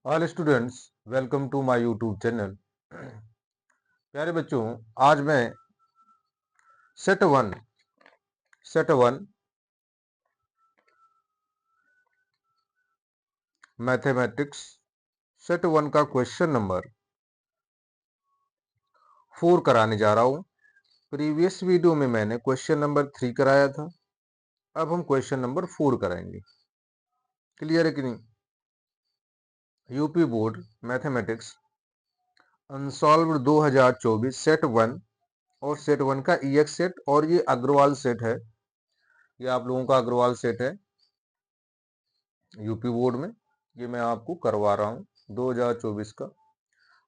All students welcome to my YouTube channel. प्यारे बच्चों, आज मैं set one mathematics set one का क्वेश्चन नंबर 4 कराने जा रहा हूँ। प्रीवियस वीडियो में मैंने क्वेश्चन नंबर 3 कराया था। अब हम क्वेश्चन नंबर 4 कराएंगे। क्लियर है कि नहीं? UP board mathematics unsolved 2024 set one और सेट वन का ईएक्स सेट, और ये अग्रवाल सेट है। ये आप लोगों का अग्रवाल सेट है यूपी बोर्ड में। ये मैं आपको करवा रहा हूँ 2024 का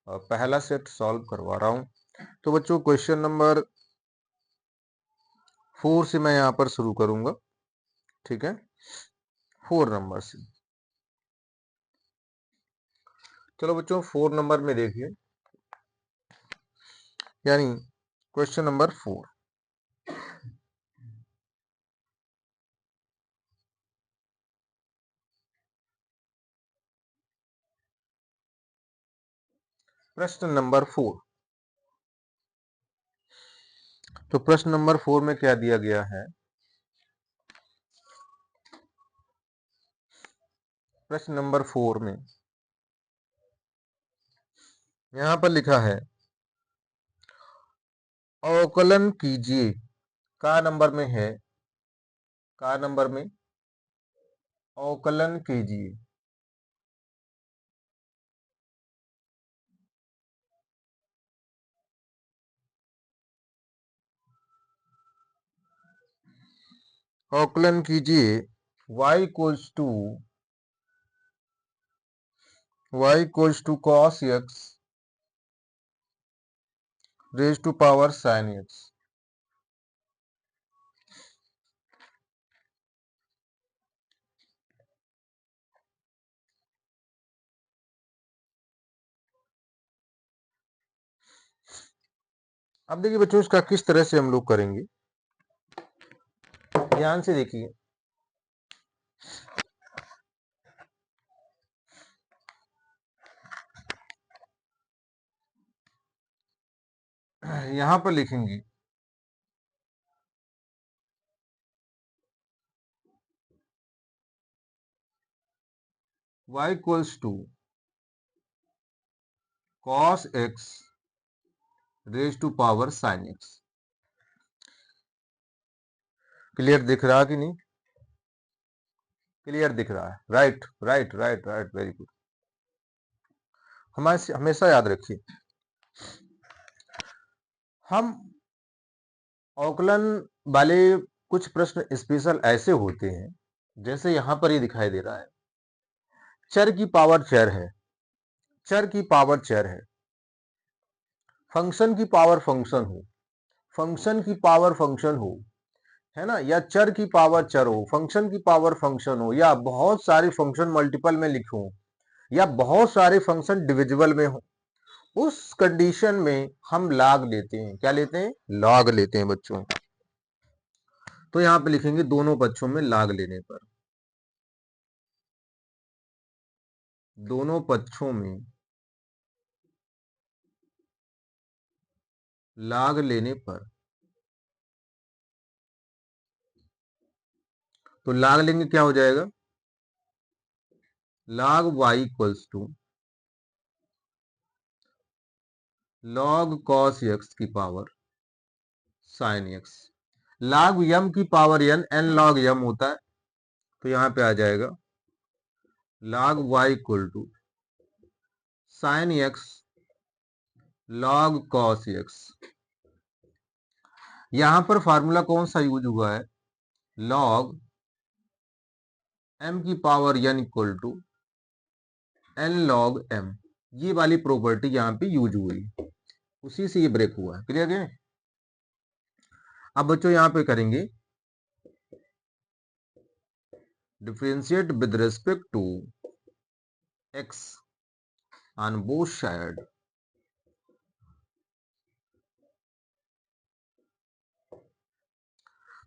पहला सेट सॉल्व करवा रहा हूँ। तो बच्चों, क्वेश्चन नंबर 4 से मैं यहाँ पर शुरू करूंगा। ठीक है, 4 नंबर से। चलो बच्चों, 4 नंबर में देखिए, यानी क्वेश्चन नंबर 4। प्रश्न नंबर 4। तो प्रश्न नंबर 4 में क्या दिया गया है? प्रश्न नंबर 4 में यहाँ पर लिखा है, अवकलन कीजिए। का नंबर में है? का नंबर में अवकलन कीजिए। अवकलन कीजिए y equals to cos x raise to power sin x। अब देखिए बच्चों, इसका किस तरह से हम लोग करेंगे, ध्यान से देखिए। यहां पर लिखेंगे y equals to cos x raise to power sin x। Clear दिख रहा कि नहीं? क्लियर दिख रहा है? Right right right right, very good. हमारे हमेशा याद रखिए, हम अवकलन वाले कुछ प्रश्न स्पेशल ऐसे होते हैं, जैसे यहां पर ये दिखाई दे रहा है, चर की पावर चर है, चर की पावर चर है, फंक्शन की पावर फंक्शन हो, फंक्शन की पावर फंक्शन हो, है ना, या चर की पावर चर हो, फंक्शन की पावर फंक्शन हो, या बहुत सारे फंक्शन मल्टीपल में लिखो, या बहुत सारे फंक्शन डिविजिबल में हो, उस कंडीशन में हम लॉग लेते हैं। क्या लेते हैं? लॉग लेते हैं बच्चों। तो यहां पे लिखेंगे दोनों पक्षों में लॉग लेने पर, दोनों पक्षों में लॉग लेने पर। तो लॉग लेंगे, क्या हो जाएगा? log y equals to log cos x की power sin x। log m की पावर n log m होता है, तो यहां पे आ जाएगा log y equal to sin x log cos x। यहां पर फार्मूला कौन सा यूज हुआ है? log m की power n equal to n log m। ये वाली प्रॉपर्टी यहां पे यूज हुई, उसी से ये ब्रेक हुआ है। क्लियर है? अब बच्चों यहां पे करेंगे differentiate with respect to x on both side।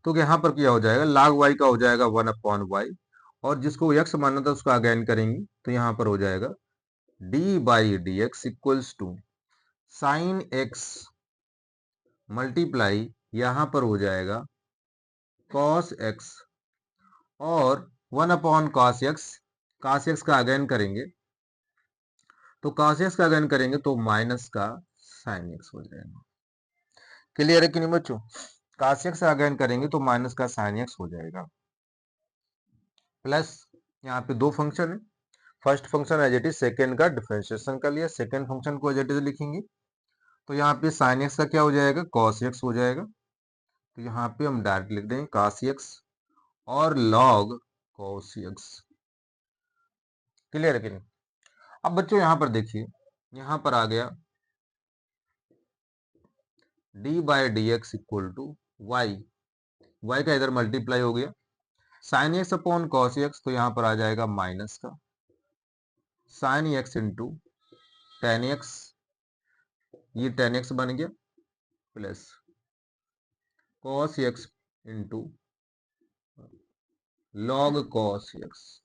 तो यहां पर क्या हो जाएगा? log y का हो जाएगा 1/y, और जिसको x मानना था उसका अगेन करेंगे, तो यहां पर हो जाएगा d by d x equals to sine x multiply यहां पर हो जाएगा कॉस एक्स और 1 अपॉन कॉस एक्स का अगेन करेंगे तो कॉस एक्स का अगेन करेंगे तो माइनस का साइन एक्स हो जाएगा। क्लियर है कि नहीं बच्चों? कॉस एक्स का अगेन करेंगे तो माइनस का साइन एक्स हो जाएगा प्लस यहाँ पे दो फंक्शन है। First function as it is, second का डिफरेंशिएशन कर लिया, सेकेंड फंक्शन को एज इट इज लिखेंगे तो यहाँ पे साइन एक्स का क्या हो जाएगा, कॉस एक्स हो जाएगा। तो यहाँ पे हम डायरेक्ट लिख देंगे कॉस एक्स और लॉग कॉस एक्स। क्लियर है कि नहीं? अब बच्चों यहाँ पर देखिए, यहाँ पर आ गया d by d x equal to y, y का इधर मल्टीप्लाई हो गया, sine x upon cos x तो यहाँ पर आ जाएगा माइनस का sine x into tan x, ये टेन एक्स बन गया plus cos x into log cos x.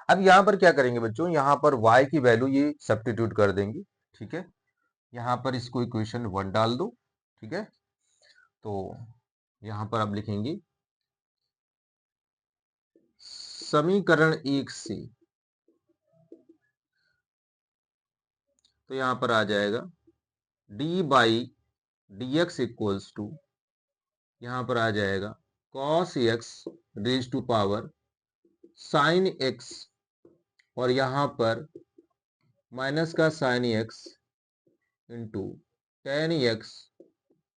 अब यहां पर क्या करेंगे बच्चों, यहां पर y की वैल्यू ये सब्स्टिट्यूट कर देंगे। ठीक है, यहां पर इसको इक्वेशन 1 डाल दो। ठीक है, तो यहां पर आप लिखेंगे समीकरण 1 से, तो यहां पर आ जाएगा d by d x equals to, यहां पर आ जाएगा cos x raise to power sine x और यहां पर माइनस का sine x into tan x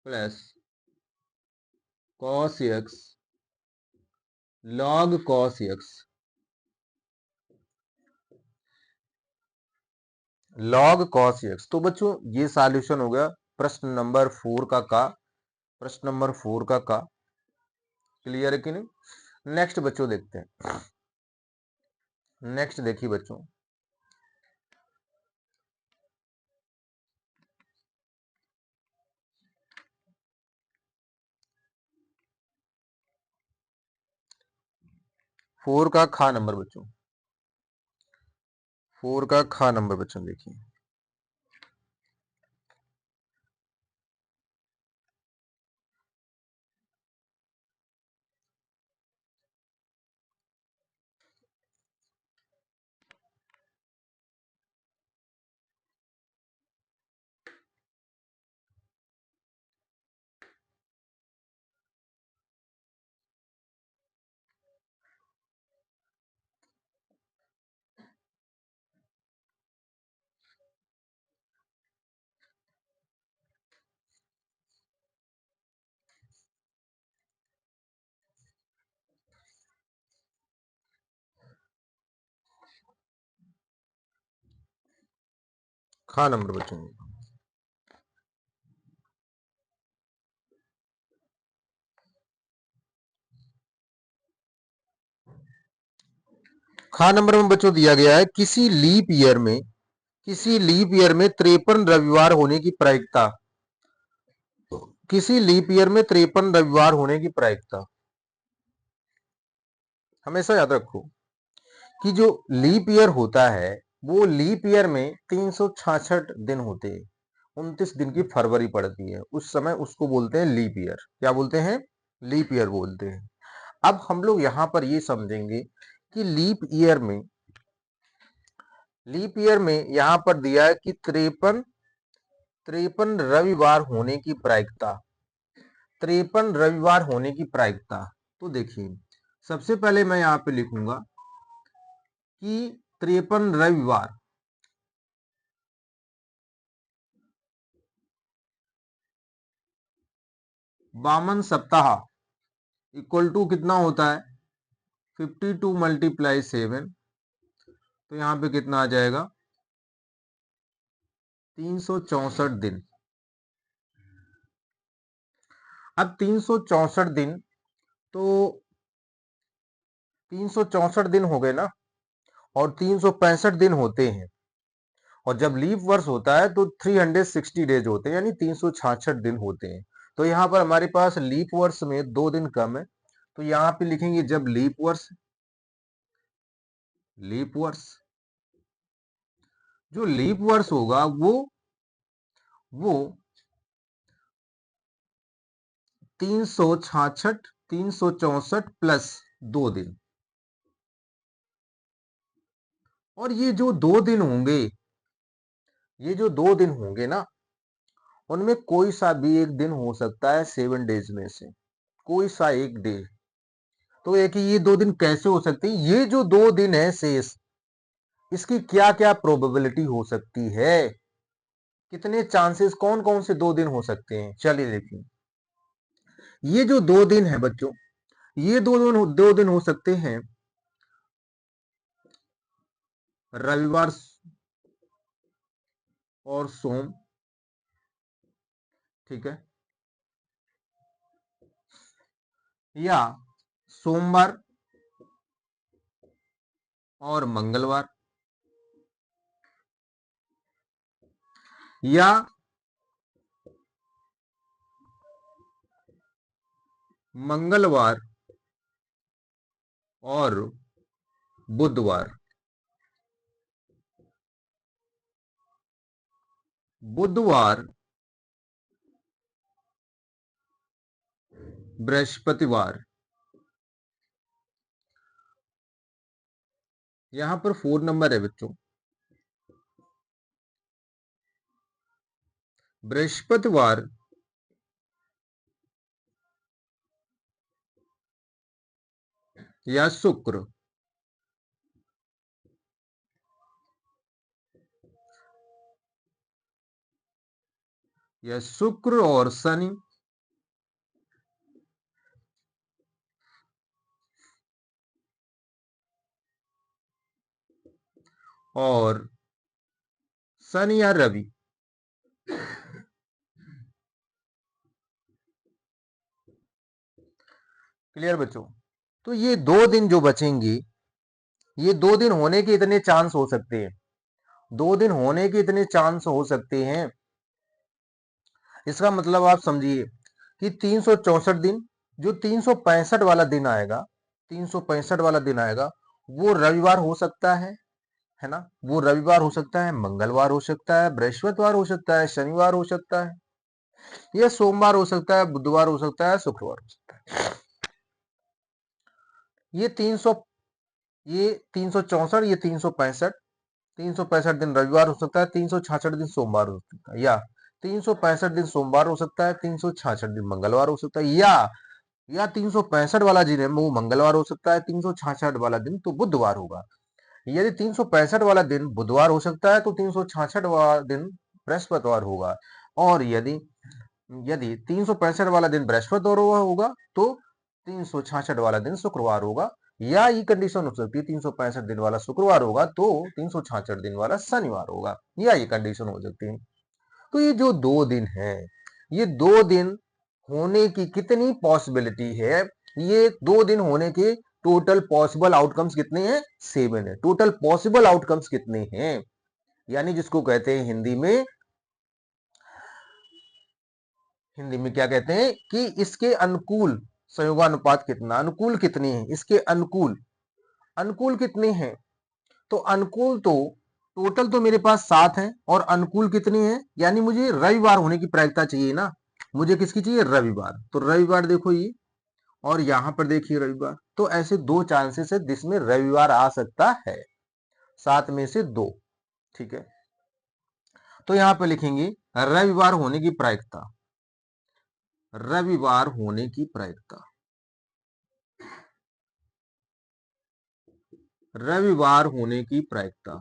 plus cos x log cos x, log cos x. तो बच्चों ये सॉल्यूशन हो गया प्रश्न नंबर 4 का प्रश्न नंबर 4 का। क्लियर है कि नहीं? नेक्स्ट बच्चों देखते हैं। नेक्स्ट देखिए बच्चों, फोर का खा नंबर बच्चों, 4 का खा नंबर बच्चों देखिए। खा नंबर बच्चों, खा नंबर में बच्चों दिया गया है किसी लीप ईयर में, किसी लीप ईयर में 53 रविवार होने की प्रायिकता, किसी लीप ईयर में 53 रविवार होने की प्रायिकता। हमेशा याद रखो कि जो लीप ईयर होता है वो लीप ईयर में 366 दिन होते हैं, 29 दिन की फरवरी पड़ती है, उस समय उसको बोलते हैं लीप ईयर। क्या बोलते हैं? लीप ईयर बोलते हैं। अब हम लोग यहां पर ये समझेंगे कि लीप ईयर में यहां पर दिया है कि 53 रविवार होने की प्रायिकता, 53 रविवार होने की प्रायिकता। तो देखिए सबसे पहले मैं यहां पे लिखूंगा कि 53 रविवार, 52 सप्ताह इक्वल टू कितना होता है, 52 मल्टीप्लाई 7, तो यहां पे कितना आ जाएगा 364 दिन। अब 364 दिन, तो 364 दिन हो गए ना, और 365 दिन होते हैं, और जब लीप वर्ष होता है तो 360 डेज होते हैं, यानी 366 दिन होते हैं। तो यहाँ पर हमारे पास लीप वर्ष में 2 दिन कम है, तो यहाँ पे लिखेंगे जब लीप वर्ष जो लीप वर्ष होगा वो 366, 364 प्लस 2 दिन। और ये जो 2 दिन होंगे, ये जो 2 दिन होंगे ना, उनमें कोई सा भी एक दिन हो सकता है 7 डेज में से, कोई सा एक डे। तो ये कि ये 2 दिन कैसे हो सकते हैं, ये जो 2 दिन है शेष, इसकी क्या क्या प्रोबेबिलिटी हो सकती है, कितने चांसेस, कौन कौन से 2 दिन हो सकते हैं, चलिए देखिए। ये जो 2 दिन है बच्चों, ये 2 दिन हो सकते हैं रविवार और सोम, ठीक है, या सोमवार और मंगलवार, या मंगलवार और बुधवार, बुधवार बृहस्पतिवार। यहां पर 4 नंबर है बच्चों, बृहस्पतिवार या शुक्र, या शुक्र और शनि, और शनि या रवि। क्लियर बच्चों? तो ये 2 दिन जो बचेंगे, ये 2 दिन होने के इतने चांस हो सकते हैं, 2 दिन होने के इतने चांस हो सकते हैं। इसका मतलब आप समझिए कि 364 दिन, जो 365 वाला दिन आएगा, 365 वाला दिन आएगा, वो रविवार हो सकता है ना, वो रविवार हो सकता है, मंगलवार हो सकता है, बृहस्पतिवार हो सकता है, शनिवार हो सकता है, ये सोमवार हो सकता है, बुधवार हो सकता है, शुक्रवार हो सकता है। ये 300, ये 364, ये 365, 365 दिन रविवार हो सकता है, 366 दिन सोमवार हो सकता है, या 365 दिन सोमवार हो सकता है, 366 दिन मंगलवार हो सकता है, या 365 वाला दिन है वो मंगलवार हो सकता है, 366 वाला दिन तो बुधवार होगा। यदि 365 वाला दिन बुधवार हो सकता है तो 366 वाला दिन बृहस्पतिवार होगा। और यदि यदि 365 वाला दिन बृहस्पतिवार होगा तो 366 वाला दिन शुक्रवार होगा, या ये कंडीशन हो सकती है 365 दिन वाला शुक्रवार होगा तो 366 दिन वाला शनिवार होगा, या ये कंडीशन हो सकती है। तो ये जो 2 दिन है, ये 2 दिन होने की कितनी पॉसिबिलिटी है, ये 2 दिन होने के टोटल पॉसिबल आउटकम्स कितने हैं, 7 है। टोटल पॉसिबल आउटकम्स कितने हैं, यानी जिसको कहते हैं हिंदी में क्या कहते हैं कि इसके अनुकूल संयोगानुपात कितना, अनुकूल कितने हैं, इसके अनुकूल, अनुकूल कितने हैं। तो अनुकूल तो टोटल तो मेरे पास 7 है, और अनुकूल कितने हैं, यानी मुझे रविवार होने की प्रायिकता चाहिए ना, मुझे किसकी चाहिए, रविवार। तो रविवार देखो ये, और यहां पर देखिए रविवार, तो ऐसे 2 चांसेस है जिसमें रविवार आ सकता है, 7 में से 2, ठीक है। तो यहां पर लिखेंगे रविवार होने की प्रायिकता, रविवार होने की प्रायिकता, रविवार होने की प्रायिकता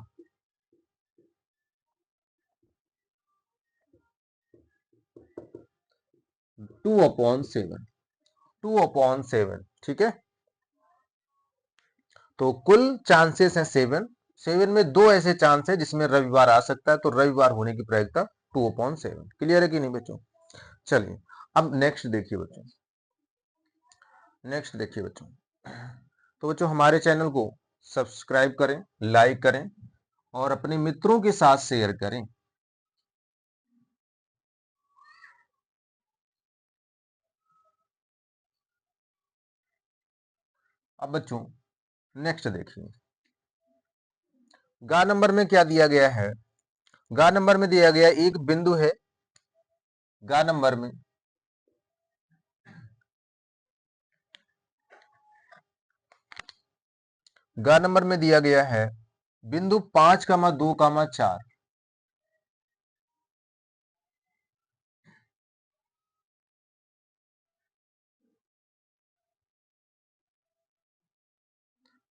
2/7, 2/7, ठीक है। तो कुल चांसेस हैं 7, 7 में 2 ऐसे चांस है जिसमें रविवार आ सकता है, तो रविवार होने की प्रायिकता 2/7। क्लियर है कि नहीं बच्चों? चलिए अब नेक्स्ट देखिए बच्चों, नेक्स्ट देखिए बच्चों। तो बच्चों हमारे चैनल को सब्सक्राइब करें, लाइक करें और अपने मित्रों के साथ शेयर करें। अब बच्चों नेक्स्ट देखिए, गा नंबर में क्या दिया गया है, गा नंबर में दिया गया एक बिंदु है, गा नंबर में दिया गया है बिंदु 5,2,4।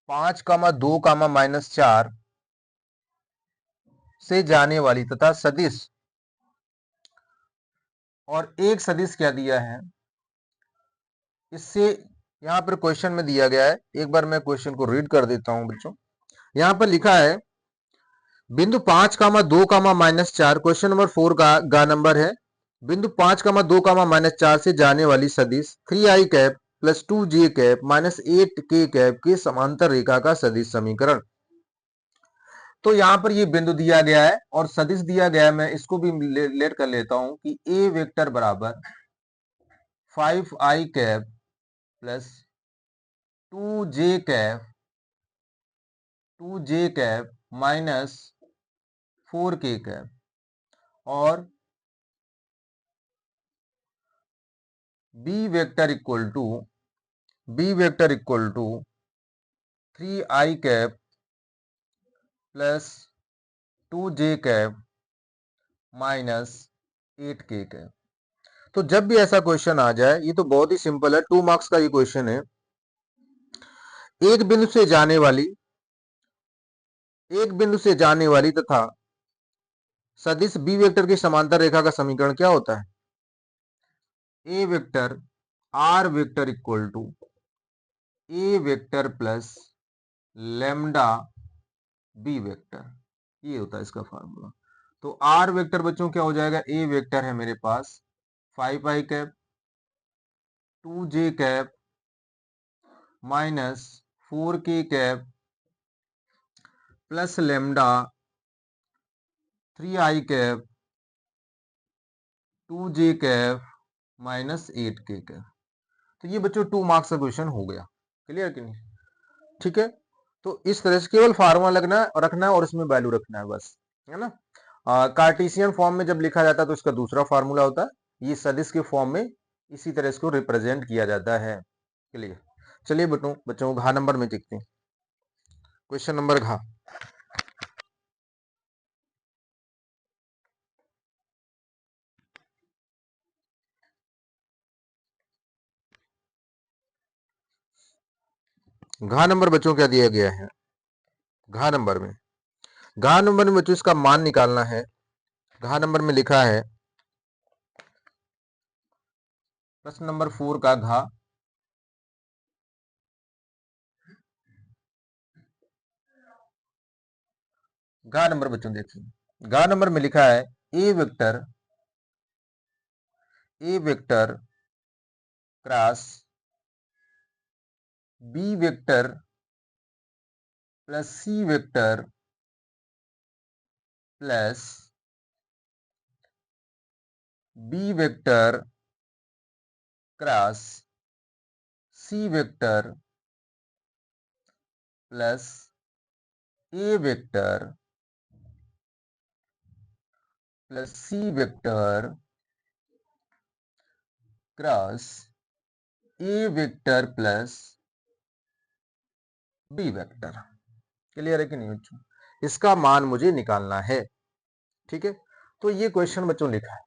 5,2,-4 से जाने वाली तथा सदिश, और एक सदिश क्या दिया है इससे, यहां पर क्वेश्चन में दिया गया है, एक बार मैं क्वेश्चन को रीड कर देता हूं बच्चों। यहां पर लिखा है बिंदु 5,2,-4, क्वेश्चन नंबर 4 का गा नंबर है। बिंदु 5,2,-4 से जाने वाली सदिश 3i cap plus 2j cap minus 8k cap के समांतर रेखा का सदिश समीकरण। तो यहां पर ये बिंदु दिया गया है और सदिश दिया गया है, मैं इसको भी लेट कर लेता हूं कि a वेक्टर बराबर 5i cap plus 2j cap minus 4k cap, और b vector equal to 3i cap plus 2j cap minus 8k cap. तो जब भी ऐसा क्वेश्चन आ जाए, ये तो बहुत ही सिंपल है, 2 मार्क्स का ये क्वेश्चन है। एक बिंदु से जाने वाली तथा सदिश बी वेक्टर की समांतर रेखा का समीकरण क्या होता है? A vector R vector equal to A vector plus lambda B vector, ये होता है इसका फार्मूला। तो आर वेक्टर बच्चों क्या हो जाएगा, ए वेक्टर है मेरे पास 5i cap 2j cap minus 4k cap plus lambda 3i cap 2j cap minus 8k cap. तो ये बच्चों 2 मार्क्स का क्वेश्चन हो गया, क्लियर कि नहीं? ठीक है, तो इस तरह से केवल फार्मूला रखना है और इसमें वैल्यू रखना है बस, है ना। कार्टेशियन फॉर्म में जब लिखा जाता है तो इसका दूसरा फार्मूला होता है, ये सदिश के फॉर्म में इसी तरह इसको रिप्रेजेंट किया जाता है, क्लियर। चलिए बच्चों घा नंबर में देखते हैं, क्वेश्चन नंबर घा। घा नंबर बच्चों क्या दिया गया है? घा नंबर में बच्चों इसका मान निकालना है। घा नंबर में लिखा है प्रश्न नंबर 4 का घा, घा नंबर बच्चों देखिए, घा नंबर में लिखा है A vector cross B vector plus C vector plus B vector cross C vector plus A vector plus C vector cross A vector plus B vector, clear है कि नहीं बच्चों? इसका मान मुझे निकालना है, ठीक है। तो ये क्वेश्चन बच्चों लिखा है।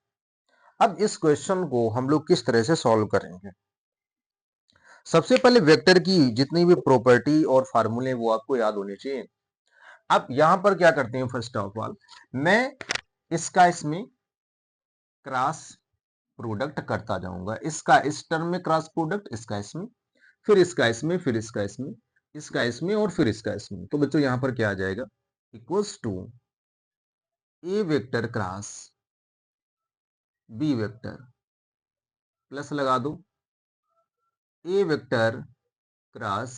अब इस क्वेश्चन को हम लोग किस तरह से सॉल्व करेंगे? सबसे पहले वेक्टर की जितनी भी प्रॉपर्टी और फार्मूले वो आपको याद होने चाहिए। अब यहां पर क्या करते हैं, फर्स्ट ऑफ ऑल मैं इसका इसमें क्रॉस प्रोडक्ट करता जाऊंगा, इसका इस टर्म में क्रॉस प्रोडक्ट, इसका इसमें, फिर इसका इसमें, फिर इसका इसमें, इसका इसमें और फिर इसका इसमें। तो बच्चों यहां पर क्या आ जाएगा, equals to A vector cross B vector plus लगा दो A vector cross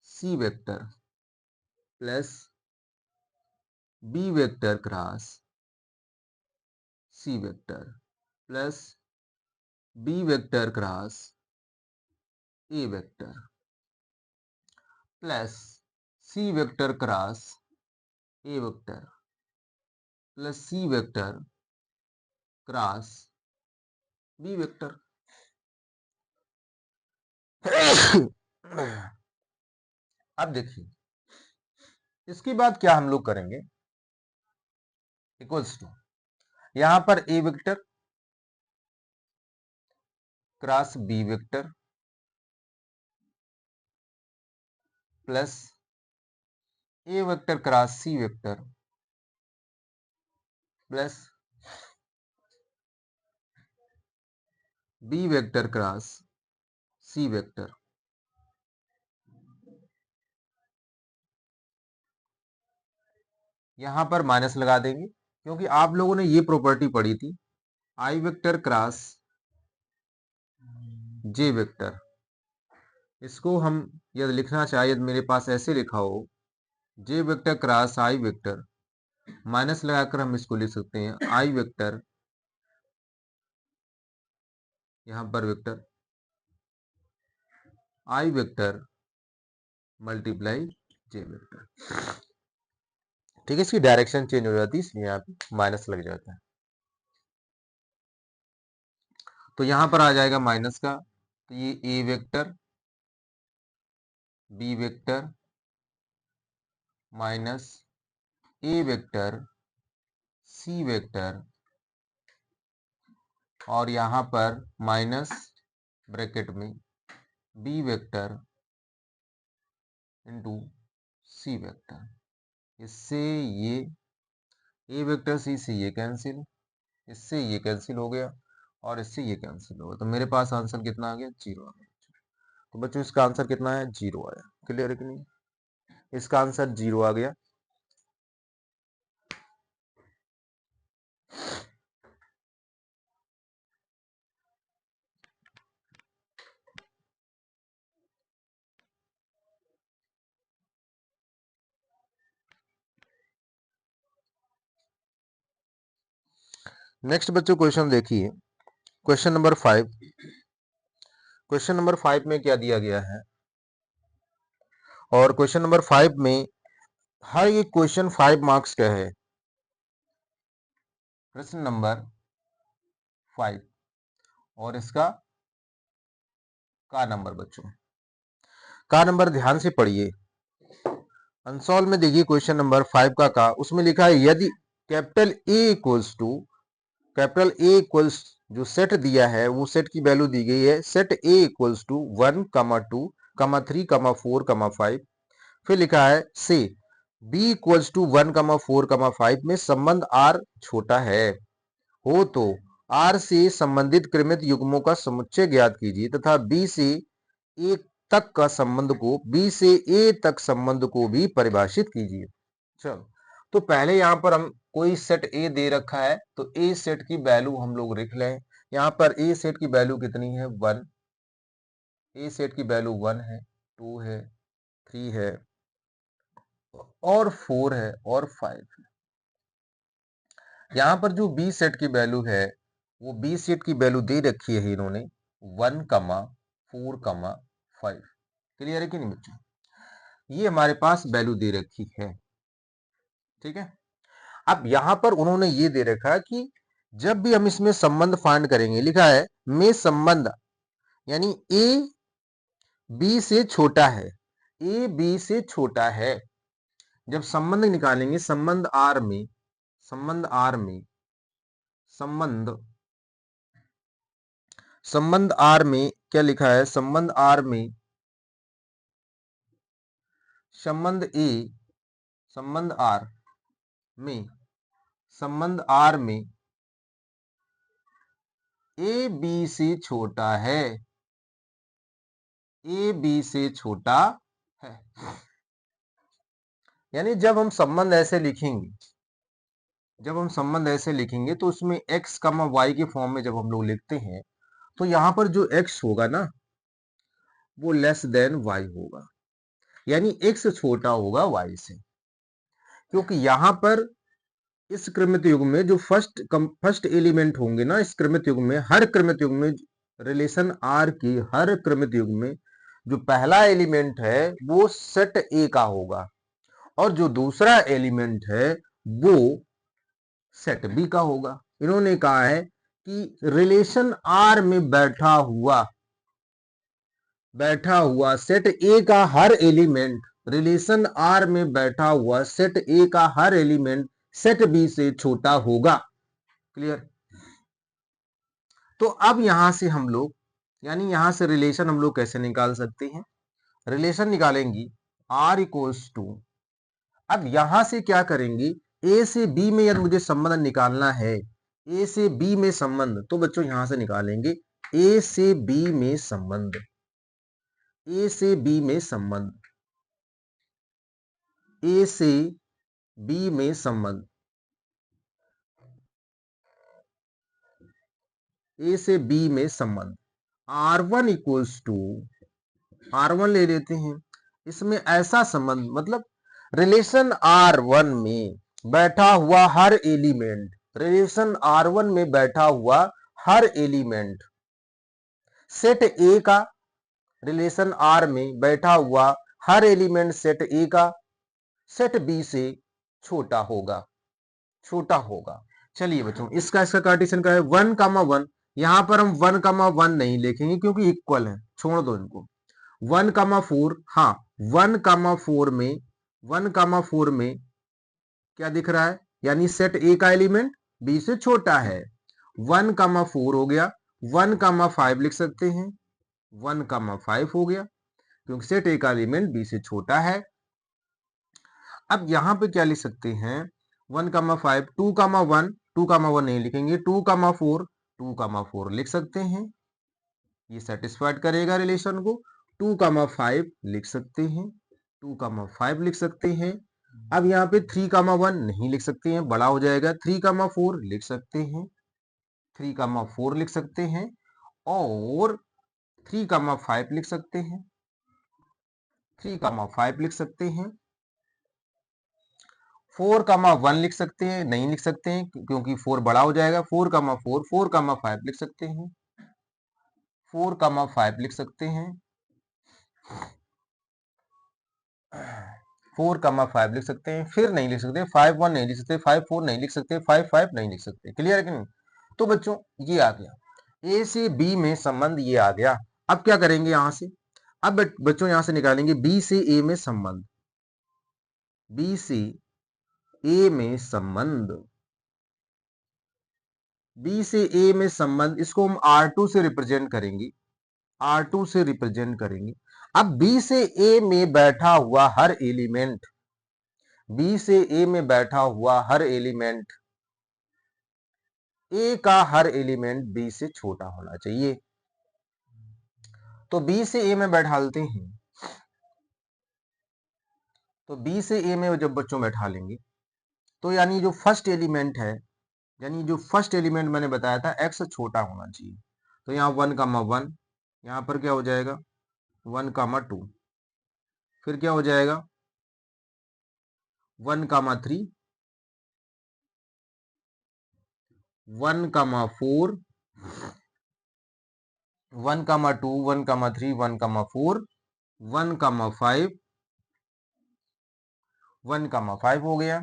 C vector plus B vector cross C vector plus B vector cross A vector plus C vector cross A vector plus C vector cross B vector. अब देखिए इसके बाद क्या हम लोग करेंगे, इक्वल्स टू यहां पर A vector cross B vector plus A vector cross C vector plus B vector cross C vector. यहां पर माइनस लगा देंगे क्योंकि आप लोगों ने ये प्रॉपर्टी पढ़ी थी, आई वेक्टर क्रॉस जे वेक्टर। इसको हम यदि लिखना चाहे, यदि मेरे पास ऐसे लिखा हो जे वेक्टर क्रॉस आई वेक्टर, माइनस लगाकर हम इसको लिख सकते हैं आई वेक्टर, यहां पर वेक्टर आई वेक्टर मल्टीप्लाई जे वेक्टर। ठीक है, इसकी डायरेक्शन चेंज हो जाती है इसलिए यहाँ पे माइनस लग जाता है। तो यहां पर आ जाएगा माइनस का, तो ये ए वेक्टर बी वेक्टर माइनस ए वेक्टर सी वेक्टर और यहां पर माइनस ब्रैकेट में B vector into C vector. इससे ये ए वेक्टर सी से ये कैंसिल, इससे ये कैंसिल हो गया और इससे ये कैंसिल हो गया, तो मेरे पास आंसर कितना आ गया, 0 आ गया। तो बच्चों इसका आंसर कितना है, 0 आया। क्लियर है कि नहीं, इसका आंसर 0 आ गया। नेक्स्ट बच्चों क्वेश्चन देखिए, क्वेश्चन नंबर 5। क्वेश्चन नंबर 5 में क्या दिया गया है, और क्वेश्चन नंबर 5 में हर एक क्वेश्चन 5 मार्क्स का है। प्रश्न नंबर 5 और इसका का नंबर, बच्चों का नंबर ध्यान से पढ़िए। अनसॉल्व में देखिए क्वेश्चन नंबर 5 का उसमें लिखा है यदि कैपिटल ए इक्वल्स जो सेट दिया है वो सेट की वैल्यू दी गई है, सेट ए इक्वल्स टू 1, 2, 3, 4, 5। फिर लिखा है से बी इक्वल्स टू 1, 4, 5 में संबंध आर छोटा है हो तो आर से संबंधित क्रमित युग्मों का समुच्चय ज्ञात कीजिए तथा बी से ए तक का संबंध को बी से ए तक संबंध को भी परिभाषित कीजिए। चलो, तो पहले यहां पर हम कोई सेट ए दे रखा है तो ए सेट की वैल्यू हम लोग लिख लें। यहां पर ए सेट की वैल्यू कितनी है, 1। ए सेट की वैल्यू 1 है, 2 है, 3 है और 4 है और 5 है। यहां पर जो बी सेट की वैल्यू है वो बी सेट की वैल्यू दे रखी है इन्होंने 1, 4, 5। क्लियर है कि नहीं बच्चों, ये हमारे पास वैल्यू दे रखी है। ठीक है, अब यहां पर उन्होंने ये दे रखा है कि जब भी हम इसमें संबंध फाइंड करेंगे, लिखा है में संबंध यानी ए बी से छोटा है, ए बी से छोटा है। जब संबंध निकालेंगे संबंध आर में संबंध आर में क्या लिखा है, संबंध आर में संबंध आर में ए बी से छोटा है, ए बी से छोटा है। यानी जब हम संबंध ऐसे लिखेंगे तो उसमें x, y के फॉर्म में जब हम लोग लिखते हैं तो यहां पर जो x होगा ना वो लेस देन y होगा, यानी x छोटा होगा y से। क्योंकि यहां पर इस क्रमित युग में जो फर्स्ट एलिमेंट होंगे ना, इस क्रमित युग में हर क्रमित युग में रिलेशन r की हर क्रमित युग में जो पहला एलिमेंट है वो सेट ए का होगा और जो दूसरा एलिमेंट है वो सेट बी का होगा। इन्होंने कहा है कि रिलेशन आर में बैठा हुआ सेट ए का हर एलिमेंट, रिलेशन आर में बैठा हुआ सेट ए का हर एलिमेंट सेट बी से छोटा होगा। क्लियर। तो अब यहां से हम लोग, यानी यहां से रिलेशन हम लोग कैसे निकाल सकते हैं? रिलेशन निकालेंगे आर इक्वल्स टू, अब यहां से क्या करेंगे, ए से बी में यदि मुझे संबंध निकालना है, ए से बी में संबंध, तो बच्चों यहां से निकालेंगे ए से बी में संबंध, ए से बी में संबंध, ए से बी में संबंध, ए से बी में संबंध। R1 इक्वल्स टू, R1 ले लेते हैं, इसमें ऐसा संबंध, मतलब रिलेशन R1 में बैठा हुआ हर एलिमेंट, रिलेशन R1 में बैठा हुआ हर एलिमेंट सेट ए का, रिलेशन R में बैठा हुआ हर एलिमेंट सेट ए का सेट बी से छोटा होगा, छोटा होगा। चलिए बच्चों, इसका कार्टेशियन का है 1,1, यहां पर हम 1,1 नहीं लिखेंगे क्योंकि इक्वल है, छोड़ दो इनको। 1,4, हाँ 1,4 में, 1,4 में क्या दिख रहा है, यानी सेट ए का एलिमेंट बी से छोटा है। 1,4 हो गया, 1,5 लिख सकते हैं, 1,5 हो गया क्योंकि सेट ए का एलिमेंट बी से छोटा है। अब यहां पे क्या लिख सकते हैं, 1,5, 2,1, 2,1 नहीं लिखेंगे, 2,4, 2,4 लिख सकते हैं, ये सेटिस्फाइड करेगा रिलेशन को। 2,5 लिख सकते हैं, 2,5 लिख सकते हैं। अब यहाँ पे 3,1 नहीं लिख सकते हैं, बड़ा हो जाएगा, 3,4 लिख सकते हैं, 3,4 लिख सकते हैं, और 3,5 लिख सकते हैं, 3,5 लिख सकते हैं। 4,1 लिख सकते हैं, नहीं लिख सकते हैं क्योंकि 4 बड़ा हो जाएगा, 4,4, 4,5 लिख सकते हैं, 4,5 लिख सकते हैं, 4,5 लिख सकते हैं, फिर नहीं लिख सकते 5,1 नहीं लिख सकते, 5,4 नहीं लिख सकते, 5,5 नहीं लिख सकते। क्लियर है कि नहीं? तो बच्चों ये आ गया, ए से बी में संबंध ये आ गया। अब क्या करेंगे यहां से, अब बच्चों यहां से निकालेंगे बी से ए में संबंध, बी से ए में संबंध, बी से ए में संबंध, इसको हम R2 से रिप्रेजेंट करेंगे, R2 से रिप्रेजेंट करेंगे। अब बी से ए में बैठा हुआ हर एलिमेंट, बी से ए में बैठा हुआ हर एलिमेंट, ए का हर एलिमेंट बी से छोटा होना चाहिए। तो बी से ए में बैठालते हैं, तो बी से ए में जब बच्चों बैठा लेंगे, तो यानी जो फर्स्ट एलिमेंट है, यानी जो फर्स्ट एलिमेंट मैंने बताया था एक्स छोटा होना चाहिए, तो यहाँ 1,1, यहाँ पर क्या हो जाएगा 1,2, फिर क्या हो जाएगा 1,3, 1,4, 1,2, 1,3, 1,4, 1,5, 1,5 हो गया।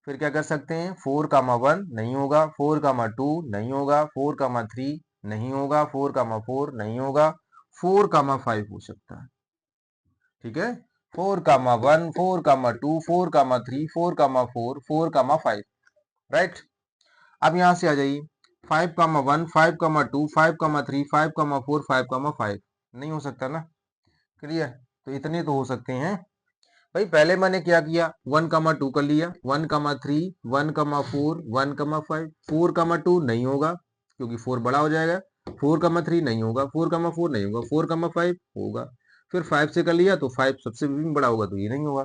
फिर क्या कर सकते हैं, 4,1 नहीं होगा, 4,2 नहीं होगा, 4,3 नहीं होगा, 4,4 नहीं होगा, 4,5 हो सकता है। ठीक है, 4,1, 4,2, 4,3, 4,4, 4,5, राइट। अब यहां से आ जाइए, 5,1, 5,2, 5,3, 5,4, 5,5 नहीं हो सकता ना। क्लियर, तो इतने तो हो सकते हैं भाई। पहले मैंने क्या किया, 1,2 कर लिया, 1,3, 1,4, 1,5, 4,2 नहीं होगा क्योंकि 4 बड़ा हो जाएगा, 4,3 नहीं होगा, 4,4 नहीं होगा, 4,5 होगा, फिर 5 से कर लिया तो 5 सबसे भी बड़ा होगा तो ये नहीं होगा।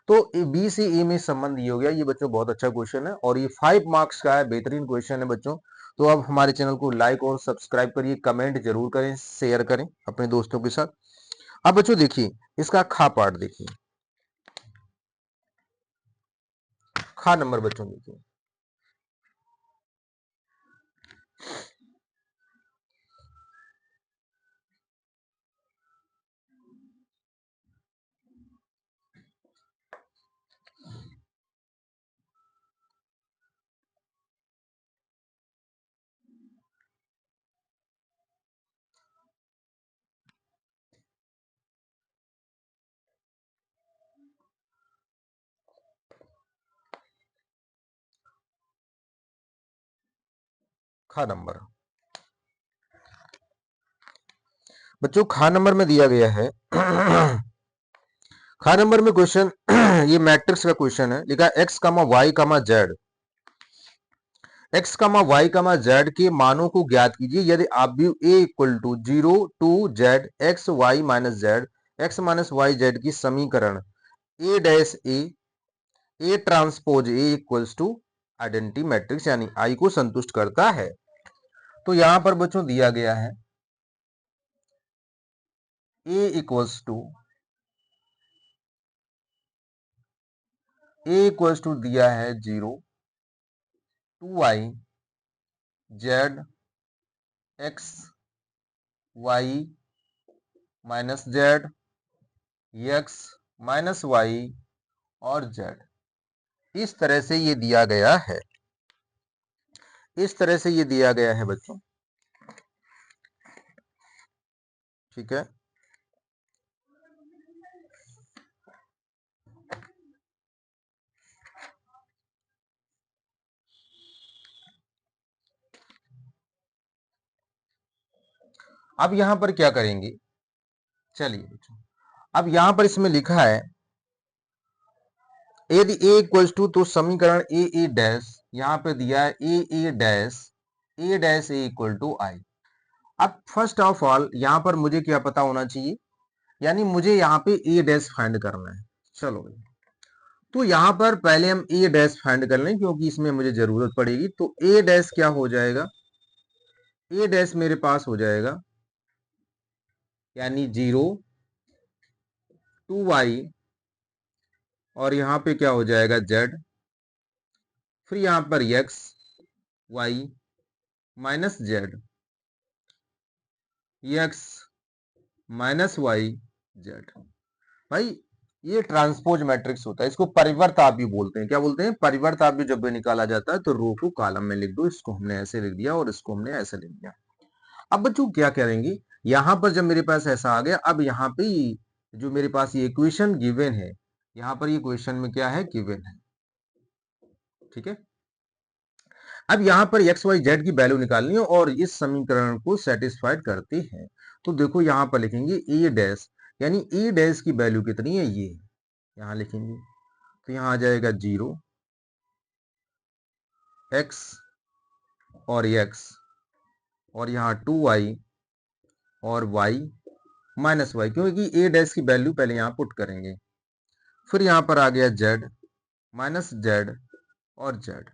तो बी से ए में संबंध ये हो गया। ये बच्चों बहुत अच्छा क्वेश्चन है और ये 5 मार्क्स का है, बेहतरीन क्वेश्चन है बच्चों। तो अब हमारे चैनल को लाइक और सब्सक्राइब करिए, कमेंट जरूर करें, शेयर करें अपने दोस्तों के साथ। अब बच्चों देखिए इसका खा पार्ट देखिए, खा नंबर बच्चों देखिए, खा नंबर। बच्चों खा नंबर में दिया गया है खा नंबर में क्वेश्चन ये मैट्रिक्स का क्वेश्चन है, लिखा x comma y comma z, x comma y comma z के मानों को ज्ञात कीजिए यदि आप भी A equal to 0 two z x Y minus Z x minus y z की समीकरण A dash A transpose A equals to identity matrix यानी आई को संतुष्ट करता है। तो यहां पर बच्चों दिया गया है ए इक्वल्स टू दिया है 0 to Y Z x Y minus Z x minus Y और जेड। इस तरह से ये दिया गया है, इस तरह से ये दिया गया है बच्चों, ठीक है। अब यहां पर क्या करेंगे, चलिए बच्चों, अब यहां पर इसमें लिखा है यदि ए इक्वल्स टू, तो समीकरण ए डैश यहां पे दिया है ए डैश ए इक्वल टू आई। अब फर्स्ट ऑफ ऑल यहां पर मुझे क्या पता होना चाहिए, यानी मुझे यहाँ पे ए डैश फाइंड करना है। चलो भाई, तो यहां पर पहले हम ए डैश फाइंड कर लें क्योंकि इसमें मुझे जरूरत पड़ेगी। तो ए डैश क्या हो जाएगा, ए डैश मेरे पास हो जाएगा यानी 0 टू वाई और यहां पे क्या हो जाएगा जेड, फिर यहां पर x Y minus Z x minus y z. भाई ये ट्रांसपोज मैट्रिक्स होता है, इसको परिवर्त आप भी बोलते हैं। क्या बोलते हैं, परिवर्त आप भी। जब भी निकाला जाता है तो रो को कॉलम में लिख दो, इसको हमने ऐसे लिख दिया और इसको हमने ऐसे लिख दिया। अब बच्चों क्या करेंगे, यहां पर जब मेरे पास ऐसा आ गया, अब यहाँ पे जो मेरे पास ये इक्वेशन गिवन है, यहाँ पर ये क्वेश्चन में क्या है गिवन है, ठीक है। अब यहाँ पर एक्स वाई जेड की वैल्यू निकालनी है और इस समीकरण को सेटिस्फाइड करती है। तो देखो यहाँ पर लिखेंगे ए डैश, यानी ए डैश की वैल्यू कितनी है, ये यहाँ लिखेंगे। तो यहाँ आ जाएगा 0 एक्स और एक्स और यहाँ 2 वाई और वाई माइनस वाई, क्योंकि ए डैश की वैल्यू पहले यहाँ पुट करेंगे। फिर यहाँ पर आ गया जेड माइनस जेड और जेड,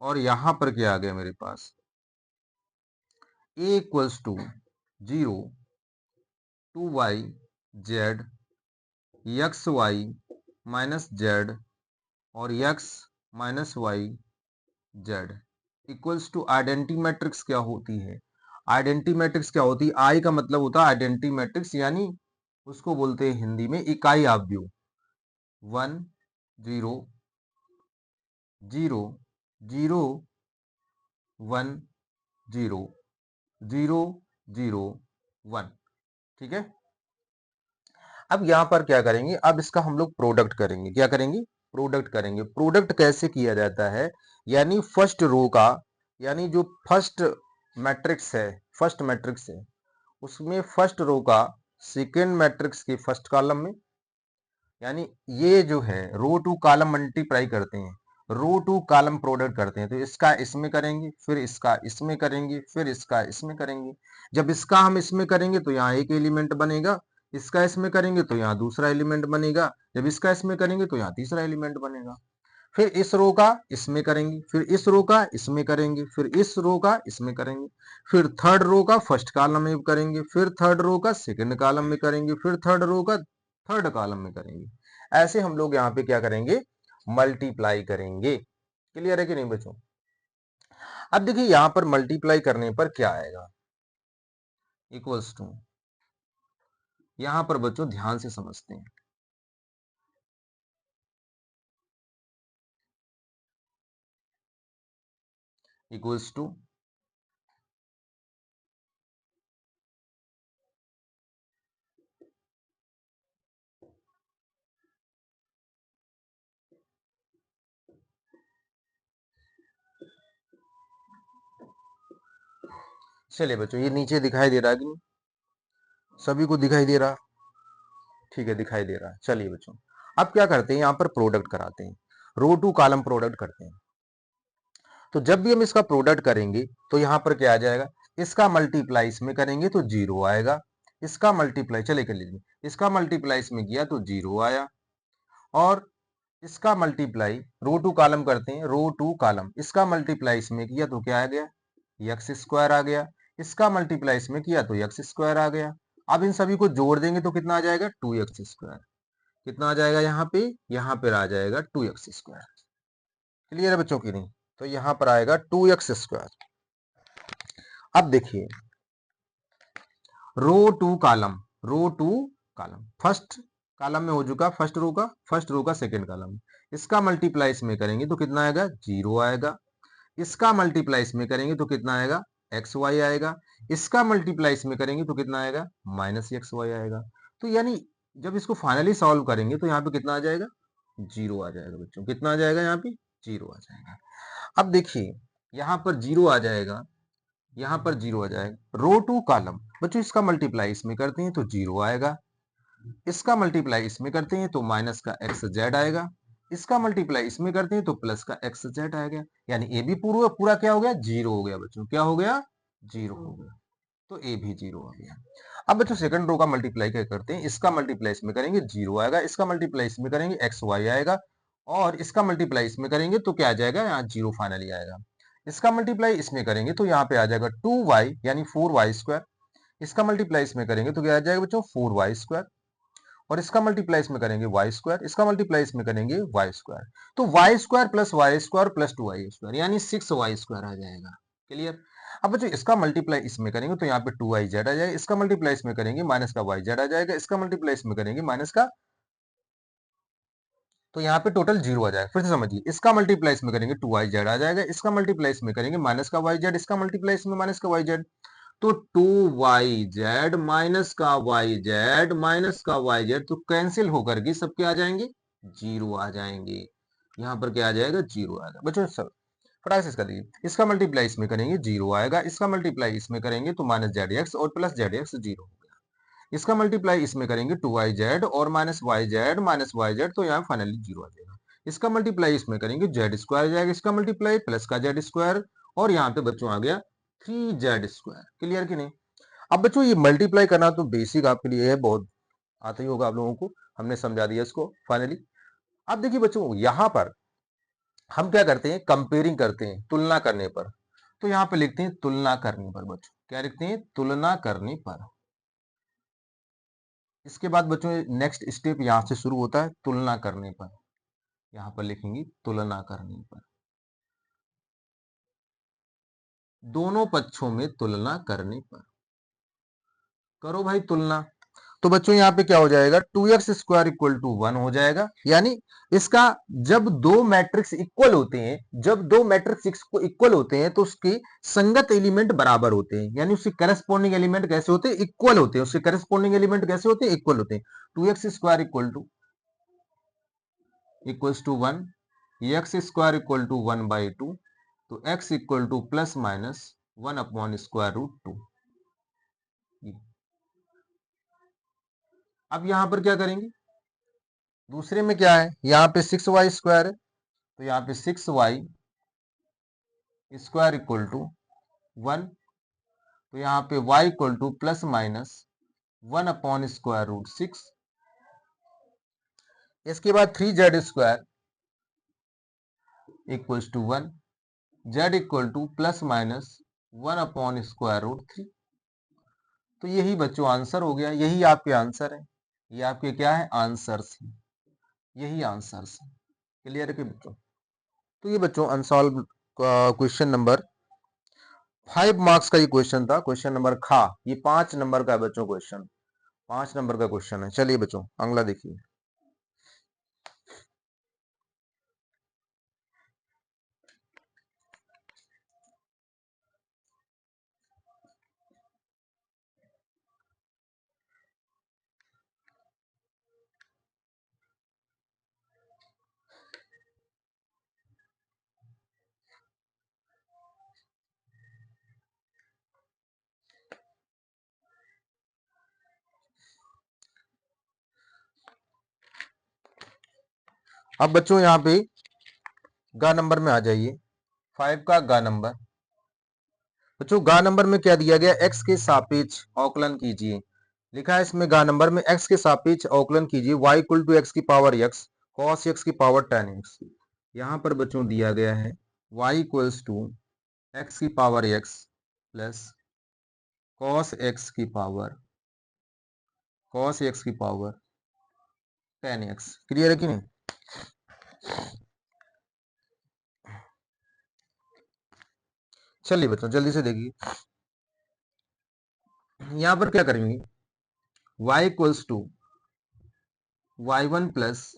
और यहाँ पर क्या आ गया मेरे पास, A equals to 0 to Y Z x Y minus z और x minus y z equals to identity matrix क्या होती है, आइडेंटिटी मैट्रिक्स क्या होती है, आई का मतलब होता है आइडेंटिटी मैट्रिक्स, यानी उसको बोलते हैं हिंदी में इकाई आव्यूह। 1 0 0 1 0 0 0 1, ठीक है। अब यहां पर क्या करेंगे, अब इसका हम लोग प्रोडक्ट करेंगे। क्या करेंगे, प्रोडक्ट करेंगे। प्रोडक्ट कैसे किया जाता है, यानी फर्स्ट रो का, यानी जो फर्स्ट मैट्रिक्स है उसमें फर्स्ट रो का सेकेंड मैट्रिक्स के फर्स्ट कॉलम में, यानी ये जो है रो टू कॉलम मल्टीप्लाई करते हैं, रो टू कॉलम प्रोडक्ट करते हैं। तो इसका इसमें करेंगे, फिर इसका इसमें करेंगे, फिर इसका इसमें करेंगे। जब इसका हम इसमें करेंगे तो यहाँ एक एलिमेंट बनेगा, इसका इसमें करेंगे तो यहाँ दूसरा एलिमेंट बनेगा, जब इसका इसमें करेंगे तो यहाँ तीसरा एलिमेंट बनेगा। फिर इस रो का इसमें करेंगे, फिर इस रो का इसमें करेंगे, फिर इस रो का इसमें करेंगे, फिर थर्ड रो का फर्स्ट कॉलम में करेंगे, फिर थर्ड रो का सेकंड कॉलम में करेंगे, फिर थर्ड रो का थर्ड कॉलम में करेंगे। ऐसे हम लोग यहाँ पे क्या करेंगे, मल्टीप्लाई करेंगे। क्लियर है कि नहीं बच्चों। अब देखिए यहां पर मल्टीप्लाई करने पर क्या आएगा, इक्वल्स टू, यहां पर बच्चों ध्यान से समझते हैं, इक्वल्स टू चलिए बच्चों, ये नीचे दिखाई दे रहा है कि नहीं? सभी को दिखाई दे रहा? ठीक है, दिखाई दे रहा है। चलिए बच्चों, अब क्या करते हैं, यहाँ पर प्रोडक्ट कराते हैं, रो टू कॉलम प्रोडक्ट करते हैं। तो जब भी हम इसका प्रोडक्ट करेंगे तो यहाँ पर क्या आ जाएगा, इसका मल्टीप्लाई इसमें करेंगे तो जीरो आएगा, इसका मल्टीप्लाई, चले कर लीजिए, इसका मल्टीप्लाई इसमें किया तो जीरो आया, और इसका मल्टीप्लाई रो टू कॉलम करते हैं, रो टू कॉलम, इसका मल्टीप्लाई इसमें किया तो क्या आ गया, एक्स स्क्वायर आ गया, इसका मल्टीप्लाई इसमें किया तो एक्स स्क्वायर आ गया। अब इन सभी को जोड़ देंगे तो कितना आ जाएगा, टू एक्स स्क्वायर। कितना आ जाएगा यहाँ पे आ जाएगा टू एक्स स्क्वायर। क्लियर है बच्चों की नहीं? तो यहाँ पर आएगा टू एक्स स्क्वायर। अब देखिए, row to column, row to column, first column में हो चुका फर्स्ट रो का सेकंड कॉलम, इसका मल्टीप्लाई इसमें करेंगे तो कितना आएगा, जीरो आएगा, इसका मल्टीप्लाई इसमें करेंगे तो कितना आएगा, एक्स वाई आएगा, इसका मल्टीप्लाई इसमें करेंगे तो कितना आएगा, माइनस एक्स वाई आएगा। तो यानी जब इसको फाइनली सॉल्व करेंगे तो यहाँ पे कितना आ जाएगा, जीरो आ जाएगा बच्चों। कितना आ जाएगा यहाँ पे, जीरो आ जाएगा। अब देखिए, यहाँ पर जीरो आ जाएगा, यहाँ पर जीरो आ जाएगा, रो टू कॉलम बच्चों, इसका मल्टीप्लाई इसमें करते हैं तो जीरो आएगा, इसका मल्टीप्लाई इसमें करते हैं तो माइनस का एक्स जेड आएगा, इसका मल्टीप्लाई इसमें करते हैं तो प्लस का एक्स जेड आएगा। यानी ए भी पूरा पूरा क्या हो गया, जीरो हो गया बच्चों। क्या हो गया, जीरो हो गया। तो ए भी जीरो हो गया। अब बच्चों सेकंड रो का मल्टीप्लाई क्या करते हैं, इसका मल्टीप्लाई इसमें करेंगे जीरो आएगा, इसका मल्टीप्लाई इसमें करेंगे एक्स वाई आएगा, और इसका मल्टीप्लाई इसमें करेंगे तो क्या आ जाएगा, यहाँ जीरो फाइनली आएगा। इसका मल्टीप्लाई इसमें करेंगे तो यहाँ पे आ जाएगा टू वाई यानी फोर वाई स्क्वायर, इसका मल्टीप्लाई इसमें करेंगे तो क्या आ जाएगा बच्चों, फोर वाई स्क्वायर, और इसका मल्टीप्लाई इसमें करेंगे वाई स्क्वायर, इसका मल्टीप्लाई इसमें करेंगे वाई स्क्वायर। तो y square plus two y square यानी सिक्स वाई स्क्वायर आ जाएगा। क्लियर? अब बच्चों इसका मल्टीप्लाई इसमें करेंगे तो यहाँ पे टू वाई जेड आ जाएगा, इसका मल्टीप्लाई इसमें करेंगे माइनस का वाई जेड आ जाएगा, इसका मल्टीप्लाई इसमें करेंगे माइनस का, तो यहाँ पे टोटल जीरो आ जाएगा। फिर से समझिए, इसका मल्टीप्लाई इसमें करेंगे टू वाई जेड आ जाएगा, इसका मल्टीप्लाई इसमें करेंगे माइनस का वाई जेड, इसका मल्टीप्लाई इसमें माइनस का वाई जेड, तो टू वाई जेड माइनस का वाई जेड माइनस का वाई जेड तो कैंसिल होकर के सब क्या आ जाएंगे, जीरो आ जाएंगे। यहाँ पर क्या आ जाएगा, जीरो आएगा बच्चों। सब फटाक से इसका देखिए, इसका मल्टीप्लाई इसमें करेंगे जीरो आएगा, इसका मल्टीप्लाई इसमें करेंगे तो माइनस जेड एक्स और प्लस जेड एक्स जीरो हो गया, इसका मल्टीप्लाई इसमें करेंगे टू वाई जेड और माइनस वाई जेड तो यहाँ फाइनली जीरो आ जाएगा, इसका मल्टीप्लाई इसमें करेंगे जेड स्क्वायर आ जाएगा, इसका मल्टीप्लाई प्लस का जेड स्क्वायर, और यहाँ पे बच्चों आ गया थ्री जेड स्क्वायर। क्लियर कि नहीं? अब बच्चों ये मल्टीप्लाई करना तो बेसिक आपके लिए है, बहुत आता ही होगा आप लोगों को, हमने समझा दिया इसको फाइनली। अब देखिए बच्चों, यहां पर हम क्या करते हैं, कंपेयरिंग करते हैं तुलना करने पर, तो यहां पे लिखते हैं तुलना करने पर बच्चों, क्या लिखते हैं, तुलना करने पर। इसके बाद बच्चों नेक्स्ट स्टेप यहां से शुरू होता है तुलना करने पर, यहां पर लिखेंगे तुलना करने पर, दोनों पक्षों में तुलना करने पर करो भाई तुलना। तो बच्चों यहाँ पे क्या हो जाएगा, two x square equal to one हो जाएगा, यानी इसका जब दो मैट्रिक्स इक्वल होते हैं, जब दो मैट्रिक्स इक्वल होते हैं तो उसके संगत एलिमेंट बराबर होते हैं, यानी उसके करस्पॉन्डिंग एलिमेंट कैसे होते हैं, इक्वल होते हैं, उसके करस्पॉन्डिंग एलिमेंट कैसे होते हैं, इक्वल होते हैं। Two x square equals to one, x square equal to one by two, तो x equal to plus minus one upon square root two. अब यहां पर क्या करेंगे, दूसरे में क्या है, यहाँ पे सिक्स वाई स्क्वायर है, तो यहाँ पे six y square equal to one, तो यहाँ पे y equal to plus minus one upon square root six. इसके बाद three z square equals to one, z equal to plus minus one upon square root three. तो यही बच्चों answer हो गया, यही आपके आंसर है, ये आपके क्या है, आंसर्स हैं, यही आंसर्स हैं। क्लियर है कि बच्चों? तो ये बच्चों अनसॉल्व क्वेश्चन नंबर 5 मार्क्स का ये क्वेश्चन था, क्वेश्चन नंबर खा, ये 5 नंबर का है बच्चों क्वेश्चन, 5 नंबर का क्वेश्चन है। चलिए बच्चों अगला देखिए। अब बच्चों यहाँ पे गा नंबर में आ जाइए, 5 का गा नंबर। बच्चों गा नंबर में क्या दिया गया, x के सापेक्ष अवकलन कीजिए। लिखा है इसमें गा नंबर में x के सापेक्ष अवकलन कीजिए, y इक्वल टू एक्स की पावर x cos x की पावर tan x। यहाँ पर बच्चों दिया गया है y इक्वल्स टू एक्स की power x plus cos x की पावर tan x। क्लियर है कि नहीं? चलिए बच्चों जल्दी से देखिए, यहां पर क्या करेंगे, y equals to y1 plus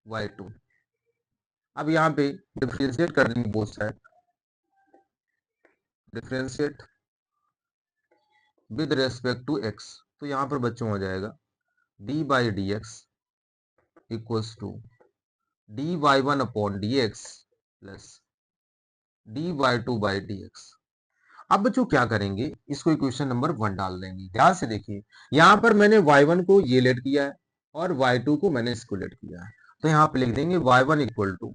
y2। अब यहाँ पे डिफरेंशिएट कर देंगे both side, differentiate with respect to x। तो यहाँ पर बच्चों हो जाएगा d by d x equals to d y one upon d x plus d y two by d x. अब बच्चों क्या करेंगे, इसको इक्वेशन नंबर 1 डाल देंगे। ध्यान से देखिए, यहाँ पर मैंने y1 को ये लेट किया है और y2 को मैंने इसको लेट किया है। तो यहाँ पे लिख देंगे y1 इक्वल टू,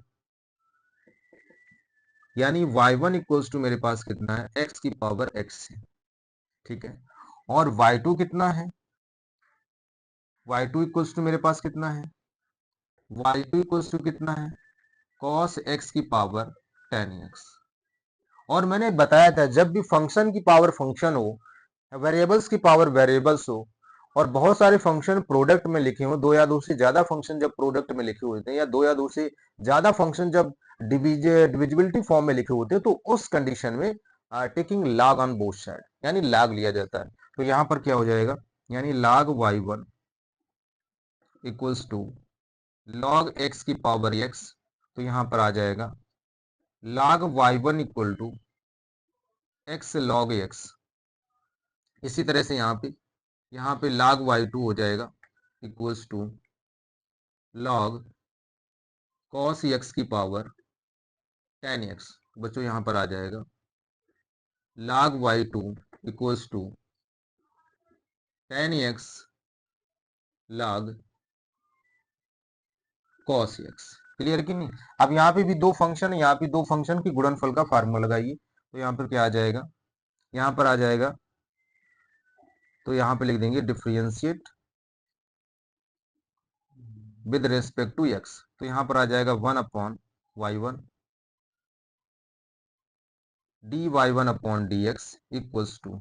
यानी y1 इक्वल्स टू मेरे पास कितना है, x की पावर x से, ठीक है। और y2 कितना है, y2 इक्वल्स टू मेरे पास कितना है, y2 इक्वल्स टू कितना है, cos x की पावर tan x। और मैंने बताया था जब भी फंक्शन की पावर फंक्शन हो, वेरिएबल्स की पावर वेरिएबल्स हो, और बहुत सारे फंक्शन प्रोडक्ट में लिखे हो, दो या दो से ज्यादा फंक्शन जब प्रोडक्ट में लिखे होते हैं, या दो या दो से ज्यादा फंक्शन जब डिविजिबिलिटी फॉर्म में लिखे होते हैं, तो उस कंडीशन में taking log on both side, यानी लॉग लिया जाता है। तो यहाँ पर क्या हो जाएगा, यानी log y1 equals to log x की पावर x। तो यहाँ पर आ जाएगा log y1 equal to x log x। इसी तरह से यहाँ पे log y2 हो जाएगा equals to log cos x की पावर tan x। बच्चों यहाँ पर आ जाएगा log y2 equals to tan x log cos x। Clear कि नहीं? अब यहाँ पे भी दो फंक्शन है, यहाँ पे दो फंक्शन की गुणनफल का फार्मूला लगाइए। तो यहाँ पर क्या आ जाएगा, यहाँ पर आ जाएगा, तो यहाँ पे लिख देंगे differentiate with respect to x। तो यहाँ पर आ जाएगा 1 upon y1 d y one upon d x equals to.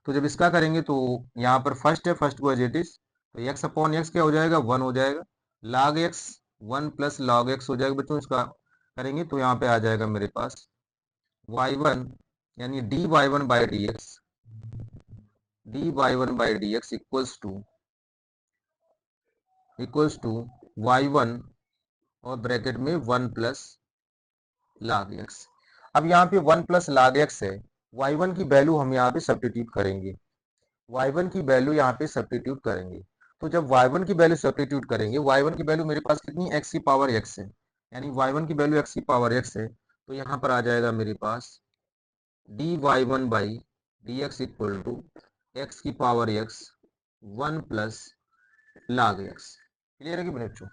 तो जब इसका करेंगे तो यहाँ पर फर्स्ट है, फर्स्ट को एज इट इज, तो x अपॉन एक्स क्या हो जाएगा, 1 हो जाएगा, log x 1 plus log x हो जाएगा। बच्चों इसका करेंगे तो यहाँ पे आ जाएगा मेरे पास y1 यानी d y one by d x equals to y1 और ब्रैकेट में 1 प्लस log x। अब यहाँ पे 1 प्लस log x है, y1 की वैल्यू हम यहाँ पे सब्स्टिट्यूट करेंगे, y1 की वैल्यू यहाँ पे सब्स्टिट्यूट करेंगे। तो जब y1 की वैल्यू सब्स्टिट्यूट करेंगे, y1 की वैल्यू मेरे पास कितनी है, x की पावर x है, यानी y1 की वैल्यू x की पावर x है। तो यहाँ पर आ जाएगा मेरे पास d y one by d x equal to x की power x 1 plus log x। Clear है कि बच्चों?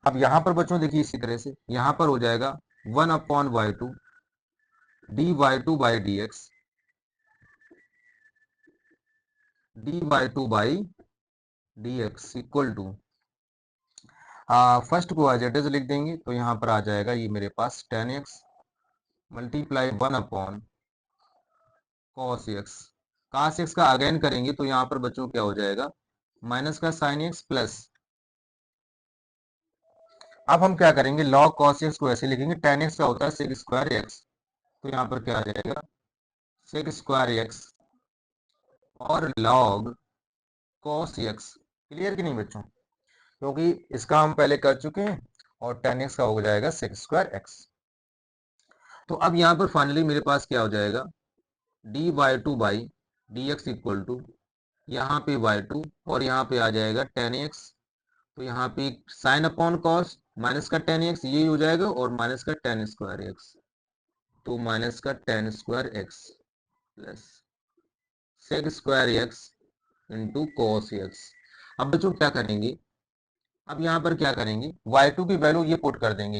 अब यहाँ पर बच्चों देखिए इसी तरह से यहाँ पर हो जाएगा 1 upon y2 d y two by d x d x equal to, first को एज इट इज लिख देंगे। तो यहाँ पर आ जाएगा ये मेरे पास tan x multiply 1 upon cos x। cos x का अगेन करेंगे तो यहाँ पर बच्चों क्या हो जाएगा, माइनस का sin x प्लस, अब हम क्या करेंगे, log cos x को ऐसे लिखेंगे, tan x का होता है sec स्क्वायर x। तो यहाँ पर क्या आ जाएगा sec स्क्वायर x और log cos x। क्लियर कि नहीं बच्चों? क्योंकि इसका हम पहले कर चुके हैं, और tan x का हो जाएगा sec स्क्वायर x। तो अब यहाँ पर फाइनली मेरे पास क्या हो जाएगा, d y two by d x equal to, यहाँ पे y2 और यहाँ पे आ जाएगा tan x। तो यहाँ पे साइन अपॉन कॉस माइनस का tan x ये हो जाएगा, और माइनस का tan स्क्वायर x। तो माइनस का tan square x plus sec square x into cos x। अब बच्चों क्या करेंगे, अब यहाँ पर क्या करेंगे, y2 की वैल्यू ये पुट कर देंगे,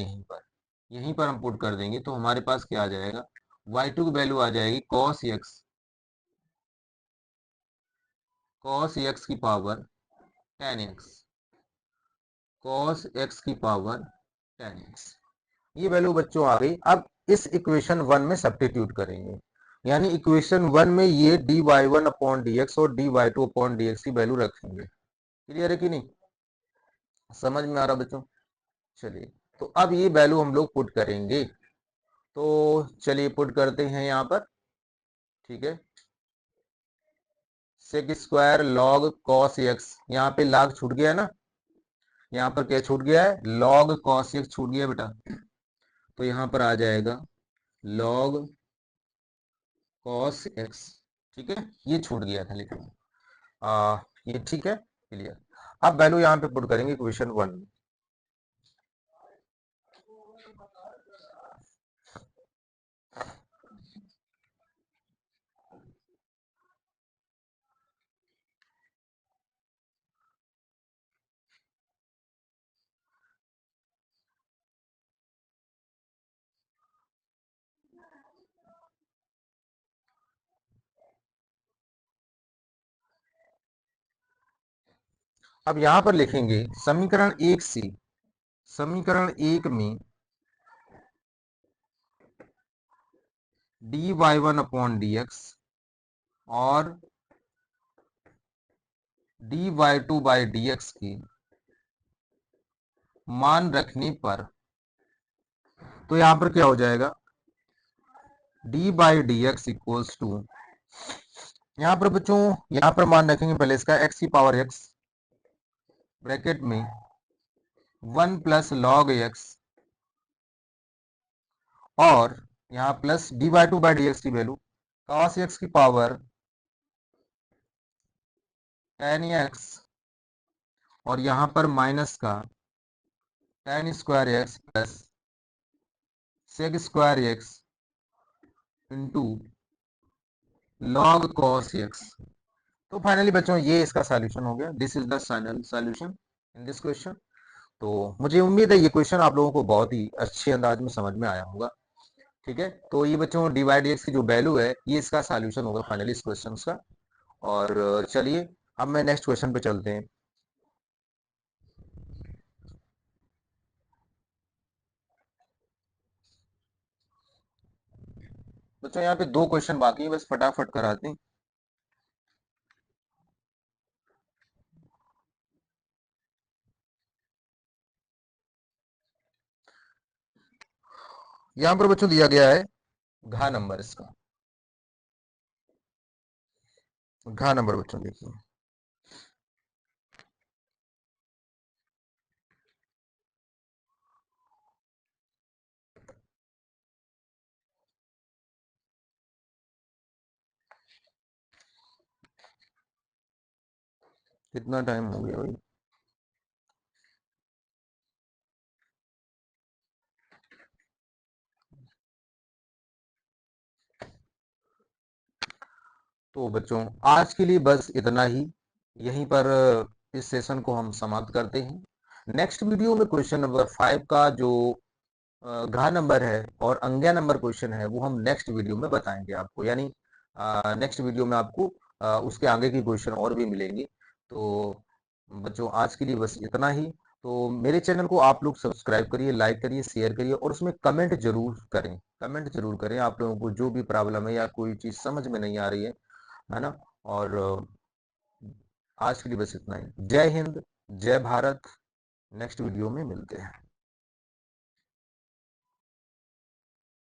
यहीं पर हम पुट कर देंगे, तो हमारे पास क्या आ जाएगा, y2 की वैल्यू आ जाएगी cos x की पावर 10x, cos x की पावर 10x, ये वैल्यू बच्चों आ गई। अब इस इक्वेशन 1 में सब्स्टिट्यूट करेंगे, यानी इक्वेशन 1 में ये dy1 अपॉन dx और dy2 अपॉन dx की वैल्यू रखेंगे। क्लियर है कि नहीं, समझ में आ रहा बच्चों? चलिए, तो अब ये वैल्यू हम लोग पुट करेंगे, तो चलिए पुट करते हैं यहाँ पर। ठीक है, sec square log cos x, यहाँ पे लॉग छूट गया ना, यहाँ पर क्या छूट गया है, लॉग कॉस एक्स छूट गया बेटा, तो यहाँ पर आ जाएगा लॉग कॉस एक्स। ठीक है, ये छूट गया था लेकिन ये ठीक है, क्लियर। अब वैल्यू यहाँ पे पुट करेंगे इक्वेशन 1 में। अब यहां पर लिखेंगे समीकरण 1 से, समीकरण 1 में dy1 अपॉन dx और dy2 बाई dx की मान रखने पर, तो यहां पर क्या हो जाएगा, d by d x equals to, यहां पर बच्चों यहां पर मान रखेंगे पहले इसका x की पावर x ब्रैकेट में 1 प्लस लॉग x, और यहाँ प्लस dy2 बाई dx की वैल्यू cos x की पावर 10x, और यहाँ पर माइनस का tan square x plus sec square x into log cos x। तो फाइनली बच्चों ये इसका सॉल्यूशन हो गया, this is the final solution in this question. तो मुझे उम्मीद है ये क्वेश्चन आप लोगों को बहुत ही अच्छे अंदाज में समझ में आया होगा। ठीक है, तो ये बच्चों डी बाई डी एक्स की जो वैल्यू है ये इसका सॉल्यूशन होगा फाइनली इस क्वेश्चन का। और चलिए अब मैं नेक्स्ट क्वेश्चन पे चलते हैं। बच्चों यहाँ पे 2 क्वेश्चन बाकी है, बस फटाफट कराते हैं। यहाँ पर बच्चों दिया गया है घा नंबर, इसका घा नंबर बच्चों देखिए, कितना टाइम हो गया भाई, तो बच्चों आज के लिए बस इतना ही, यहीं पर इस सेशन को हम समाप्त करते हैं। नेक्स्ट वीडियो में क्वेश्चन नंबर 5 का जो घा नंबर है और अंग्या नंबर क्वेश्चन है वो हम नेक्स्ट वीडियो में बताएंगे आपको, यानी नेक्स्ट वीडियो में आपको उसके आगे की क्वेश्चन और भी मिलेंगे। तो बच्चों आज के लिए बस इतना ही। तो मेरे चैनल को आप लोग सब्सक्राइब करिए, लाइक करिए, शेयर करिए, और उसमें कमेंट जरूर करें, कमेंट जरूर करें आप लोगों को जो भी प्रॉब्लम है या कोई चीज़ समझ में नहीं आ रही है ना। और आज के लिए बस इतना ही। जय हिंद, जय भारत, नेक्स्ट वीडियो में मिलते हैं।